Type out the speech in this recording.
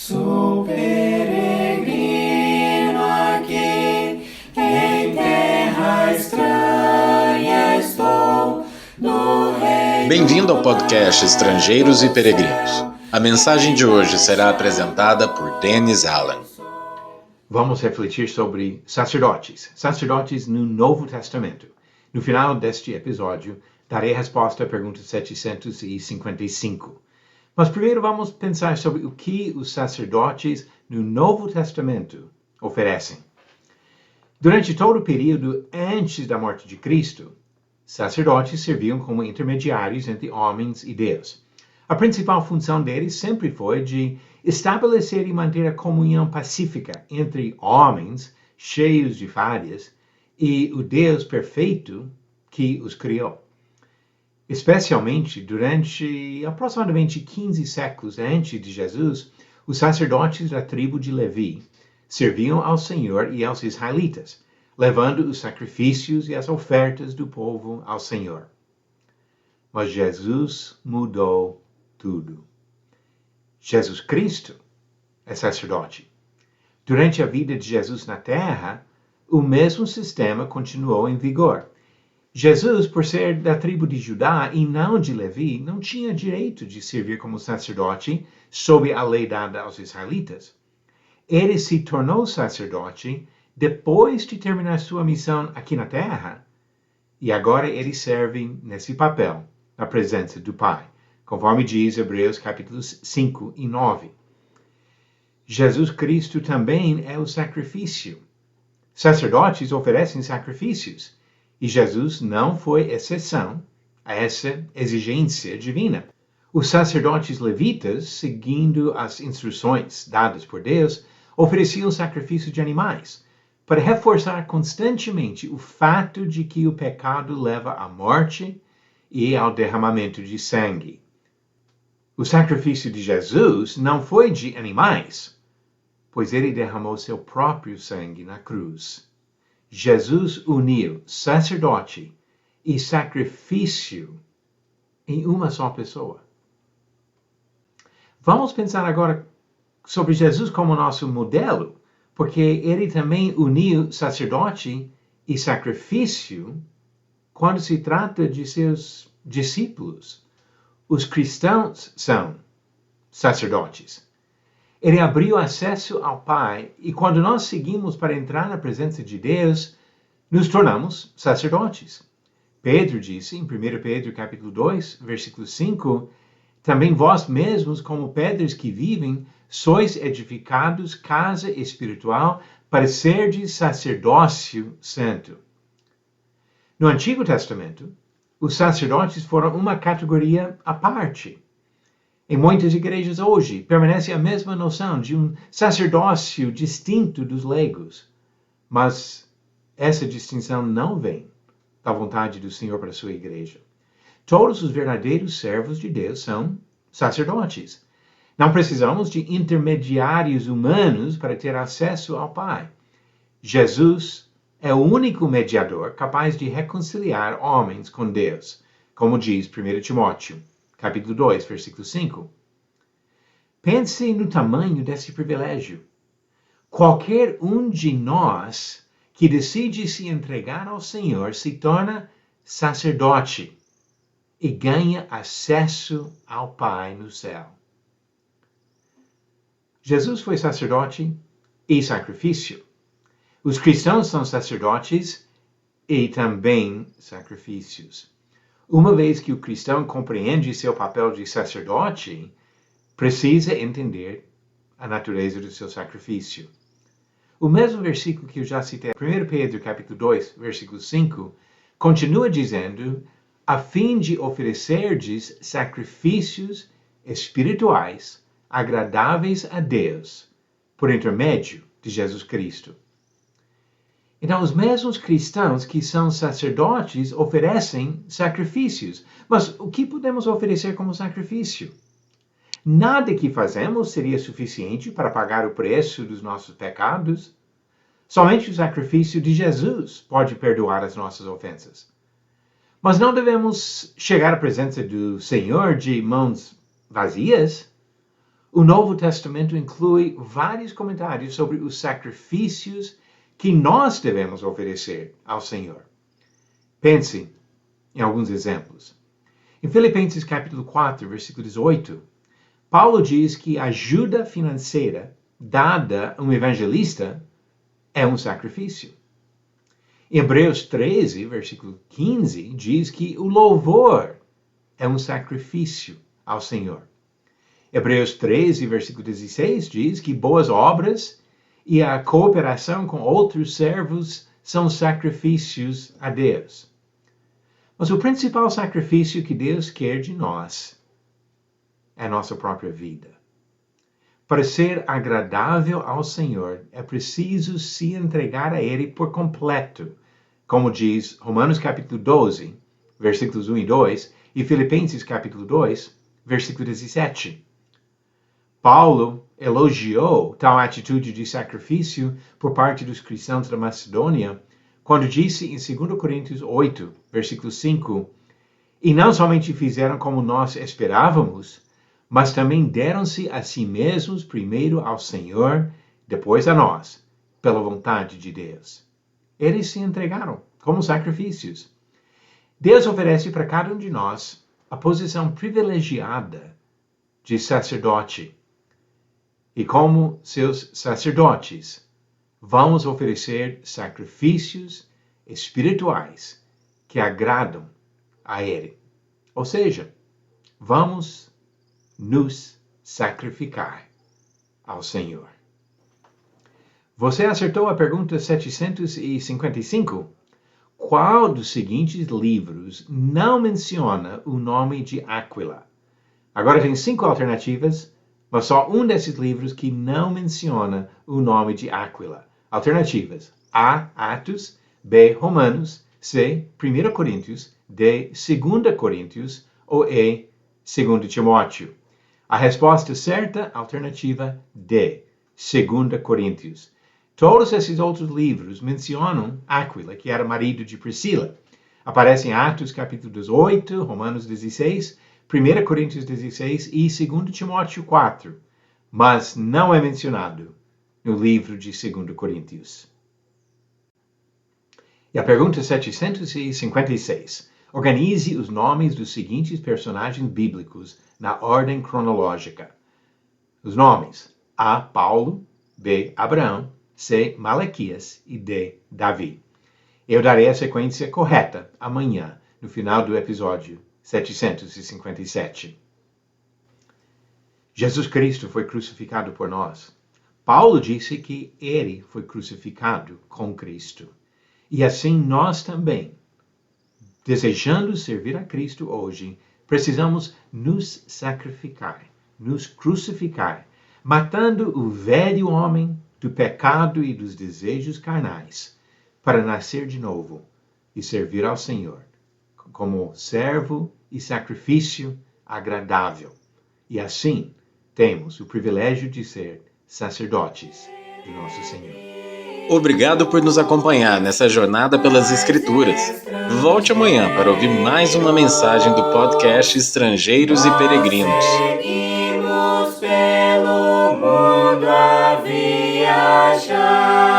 Sou peregrino aqui, em terra estranha estou, no reino. Bem-vindo ao podcast Estrangeiros e Peregrinos. A mensagem de hoje será apresentada por Dennis Allen. Vamos refletir sobre sacerdotes no Novo Testamento. No final deste episódio, darei a resposta à pergunta 755. Mas primeiro vamos pensar sobre o que os sacerdotes no Novo Testamento oferecem. Durante todo o período antes da morte de Cristo, sacerdotes serviam como intermediários entre homens e Deus. A principal função deles sempre foi de estabelecer e manter a comunhão pacífica entre homens cheios de falhas e o Deus perfeito que os criou. Especialmente durante aproximadamente 15 séculos antes de Jesus, os sacerdotes da tribo de Levi serviam ao Senhor e aos israelitas, levando os sacrifícios e as ofertas do povo ao Senhor. Mas Jesus mudou tudo. Jesus Cristo é sacerdote. Durante a vida de Jesus na terra, o mesmo sistema continuou em vigor. Jesus, por ser da tribo de Judá e não de Levi, não tinha direito de servir como sacerdote sob a lei dada aos israelitas. Ele se tornou sacerdote depois de terminar sua missão aqui na terra, e agora ele serve nesse papel, na presença do Pai, conforme diz Hebreus capítulos 5 e 9. Jesus Cristo também é o sacrifício. Sacerdotes oferecem sacrifícios, e Jesus não foi exceção a essa exigência divina. Os sacerdotes levitas, seguindo as instruções dadas por Deus, ofereciam sacrifício de animais, para reforçar constantemente o fato de que o pecado leva à morte e ao derramamento de sangue. O sacrifício de Jesus não foi de animais, pois ele derramou seu próprio sangue na cruz. Jesus uniu sacerdote e sacrifício em uma só pessoa. Vamos pensar agora sobre Jesus como nosso modelo, porque ele também uniu sacerdote e sacrifício quando se trata de seus discípulos. Os cristãos são sacerdotes. Ele abriu acesso ao Pai e quando nós seguimos para entrar na presença de Deus, nos tornamos sacerdotes. Pedro disse em 1 Pedro capítulo 2, versículo 5, também vós mesmos, como pedras que vivem, sois edificados casa espiritual para serdes sacerdócio santo. No Antigo Testamento, os sacerdotes foram uma categoria à parte. Em muitas igrejas hoje, permanece a mesma noção de um sacerdócio distinto dos leigos. Mas essa distinção não vem da vontade do Senhor para a sua igreja. Todos os verdadeiros servos de Deus são sacerdotes. Não precisamos de intermediários humanos para ter acesso ao Pai. Jesus é o único mediador capaz de reconciliar homens com Deus, como diz 1 Timóteo. Capítulo 2, versículo 5. Pense no tamanho desse privilégio. Qualquer um de nós que decide se entregar ao Senhor se torna sacerdote e ganha acesso ao Pai no céu. Jesus foi sacerdote e sacrifício. Os cristãos são sacerdotes e também sacrifícios. Uma vez que o cristão compreende seu papel de sacerdote, precisa entender a natureza do seu sacrifício. O mesmo versículo que eu já citei, 1 Pedro capítulo 2, versículo 5, continua dizendo, a fim de oferecerdes sacrifícios espirituais agradáveis a Deus, por intermédio de Jesus Cristo. Então, os mesmos cristãos que são sacerdotes oferecem sacrifícios. Mas o que podemos oferecer como sacrifício? Nada que fazemos seria suficiente para pagar o preço dos nossos pecados. Somente o sacrifício de Jesus pode perdoar as nossas ofensas. Mas não devemos chegar à presença do Senhor de mãos vazias. O Novo Testamento inclui vários comentários sobre os sacrifícios que nós devemos oferecer ao Senhor. Pense em alguns exemplos. Em Filipenses capítulo 4, versículo 18, Paulo diz que a ajuda financeira dada a um evangelista é um sacrifício. Em Hebreus 13, versículo 15, diz que o louvor é um sacrifício ao Senhor. Hebreus 13, versículo 16, diz que boas obras e a cooperação com outros servos são sacrifícios a Deus. Mas o principal sacrifício que Deus quer de nós é a nossa própria vida. Para ser agradável ao Senhor, é preciso se entregar a Ele por completo, como diz Romanos capítulo 12, versículos 1 e 2, e Filipenses capítulo 2, versículo 17. Paulo elogiou tal atitude de sacrifício por parte dos cristãos da Macedônia, quando disse em 2 Coríntios 8, versículo 5, e não somente fizeram como nós esperávamos, mas também deram-se a si mesmos primeiro ao Senhor, depois a nós, pela vontade de Deus. Eles se entregaram como sacrifícios. Deus oferece para cada um de nós a posição privilegiada de sacerdote. E como seus sacerdotes, vamos oferecer sacrifícios espirituais que agradam a Ele. Ou seja, vamos nos sacrificar ao Senhor. Você acertou a pergunta 755? Qual dos seguintes livros não menciona o nome de Áquila? Agora tem 5 alternativas, mas só um desses livros que não menciona o nome de Áquila. Alternativas: A. Atos, B. Romanos, C. 1 Coríntios, D. 2 Coríntios ou E. 2 Timóteo. A resposta certa, alternativa D. 2 Coríntios. Todos esses outros livros mencionam Áquila, que era marido de Priscila. Aparece em Atos capítulo 18, Romanos 16, 1 Coríntios 16 e 2 Timóteo 4, mas não é mencionado no livro de 2 Coríntios. E a pergunta 756. Organize os nomes dos seguintes personagens bíblicos na ordem cronológica. Os nomes: A. Paulo, B. Abraão, C. Malaquias e D. Davi. Eu darei a sequência correta amanhã, no final do episódio 757. Jesus Cristo foi crucificado por nós. Paulo disse que ele foi crucificado com Cristo. E assim nós também, desejando servir a Cristo hoje, precisamos nos sacrificar, nos crucificar, matando o velho homem do pecado e dos desejos carnais, para nascer de novo e servir ao Senhor como servo e sacrifício agradável. E assim temos o privilégio de ser sacerdotes de nosso Senhor. Obrigado por nos acompanhar nessa jornada pelas Escrituras. Volte amanhã para ouvir mais uma mensagem do podcast Estrangeiros e Peregrinos. Seguimos pelo mundo a viajar.